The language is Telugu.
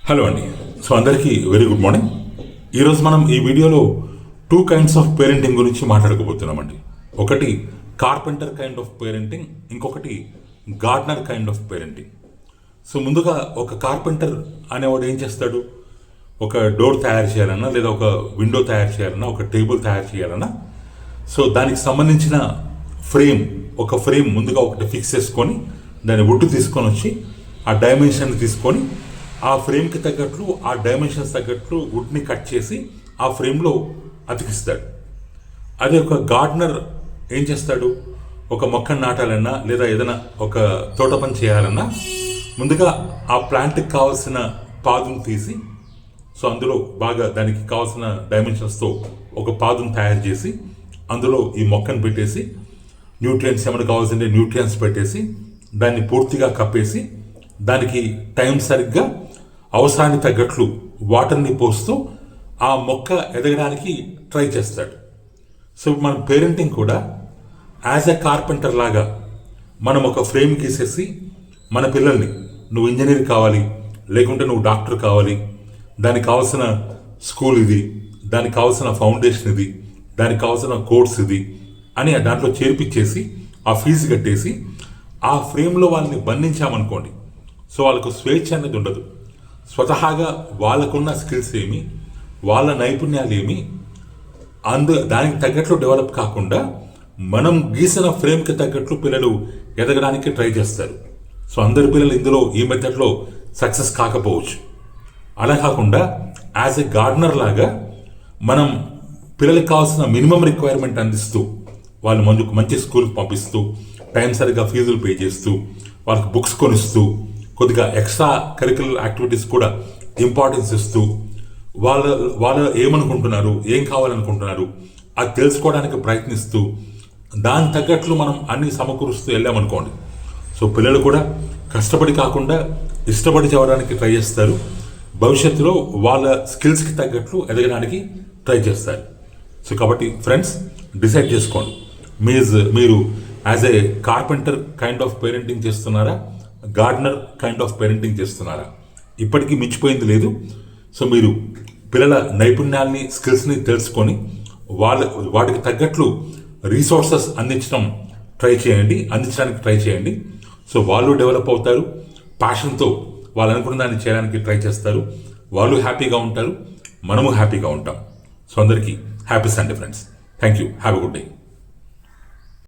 హలో అండి. సో అందరికీ వెరీ గుడ్ మార్నింగ్. ఈరోజు మనం ఈ వీడియోలో 2 kinds ఆఫ్ పేరెంటింగ్ గురించి మాట్లాడుకోబోతున్నామండి. ఒకటి కార్పెంటర్ కైండ్ ఆఫ్ పేరెంటింగ్, ఇంకొకటి Gardner kind of parenting. So ముందుగా ఒక కార్పెంటర్ అనేవాడు ఏం చేస్తాడు? ఒక డోర్ తయారు చేయాలన్నా, లేదా ఒక విండో తయారు చేయాలన్నా, ఒక టేబుల్ తయారు చేయాలన్నా, సో దానికి సంబంధించిన ఒక ఫ్రేమ్ ముందుగా ఒకటి ఫిక్స్ చేసుకొని దాని వుడ్ తీసుకొని వచ్చి ఆ డైమెన్షన్ తీసుకొని ఆ ఫ్రేమ్కి తగ్గట్లు, ఆ డైమెన్షన్స్ తగ్గట్లు వుడ్ని కట్ చేసి ఆ ఫ్రేమ్లో అతికిస్తాడు. అదే ఒక గార్డనర్ ఏం చేస్తాడు? ఒక మొక్కను నాటాలన్నా, లేదా ఏదైనా ఒక తోట పని చేయాలన్నా ముందుగా ఆ ప్లాంట్కి కావాల్సిన పాదును తీసి, సో అందులో బాగా దానికి కావాల్సిన డైమెన్షన్స్తో ఒక పాదును తయారు చేసి అందులో ఈ మొక్కను పెట్టేసి న్యూట్రియంట్స్ ఏమైనా కావాల్సిందే న్యూట్రియంట్స్ పెట్టేసి దాన్ని పూర్తిగా కప్పేసి దానికి టైం సరిగ్గా అవసరానికి తగ్గట్లు వాటర్ని పోస్తూ ఆ మొక్క ఎదగడానికి ట్రై చేస్తాడు. సో మన పేరెంటింగ్ కూడా యాజ్ ఎ కార్పెంటర్ లాగా మనం ఒక ఫ్రేమ్ గీసేసి మన పిల్లల్ని నువ్వు ఇంజనీర్ కావాలి, లేకుంటే నువ్వు డాక్టర్ కావాలి, దానికి కావాల్సిన స్కూల్ ఇది, దానికి కావాల్సిన ఫౌండేషన్ ఇది, దానికి కావాల్సిన కోర్స్ ఇది అని దాంట్లో చేర్పించేసి ఆ ఫీజు కట్టేసి ఆ ఫ్రేమ్లో వాళ్ళని బంధించామనుకోండి, సో వాళ్ళకు స్వేచ్ఛ అనేది ఉండదు. స్వతహాగా వాళ్ళకున్న స్కిల్స్ ఏమి, వాళ్ళ నైపుణ్యాలు ఏమి దానికి తగ్గట్లు డెవలప్ కాకుండా మనం గీసిన ఫ్రేమ్కి తగ్గట్లు పిల్లలు ఎదగడానికి ట్రై చేస్తారు. సో అందరి పిల్లలు ఇందులో ఈ మెథడ్లో సక్సెస్ కాకపోవచ్చు. అలా కాకుండా యాజ్ ఎ గార్డనర్ లాగా మనం పిల్లలకు కావాల్సిన మినిమం రిక్వైర్మెంట్ అందిస్తూ, వాళ్ళు మంచి స్కూల్కి పంపిస్తూ, టైం సరిగ్గా ఫీజులు పే చేస్తూ, వాళ్ళకి బుక్స్ కొనిస్తూ, కొద్దిగా ఎక్స్ట్రా కరిక్యులర్ యాక్టివిటీస్ కూడా ఇంపార్టెన్స్ ఇస్తూ, వాళ్ళు ఏమనుకుంటున్నారు, ఏం కావాలనుకుంటున్నారు అది తెలుసుకోవడానికి ప్రయత్నిస్తూ, దాని తగ్గట్లు మనం అన్ని సమకూరుస్తూ వెళ్ళామనుకోండి, సో పిల్లలు కూడా కష్టపడి కాకుండా ఇష్టపడి చదవడానికి ట్రై చేస్తారు. భవిష్యత్తులో వాళ్ళ స్కిల్స్కి తగ్గట్లు ఎదగడానికి ట్రై చేస్తారు. సో కాబట్టి ఫ్రెండ్స్, డిసైడ్ చేసుకోండి, మీరు as a carpenter kind of parenting చేస్తున్నారా, గార్డనర్ కైండ్ ఆఫ్ పేరెంటింగ్ చేస్తున్నారా? ఇప్పటికీ మించిపోయింది లేదు. సో మీరు పిల్లల నైపుణ్యాల్ని, స్కిల్స్ని తెలుసుకొని వాటికి తగ్గట్లు రీసోర్సెస్ అందించడానికి ట్రై చేయండి. సో వాళ్ళు డెవలప్ అవుతారు, ప్యాషన్తో వాళ్ళు అనుకున్న దాన్ని చేయడానికి ట్రై చేస్తారు, వాళ్ళు హ్యాపీగా ఉంటారు, మనము హ్యాపీగా ఉంటాం. సో అందరికీ happy Sunday friends. Thank you. Have a good day.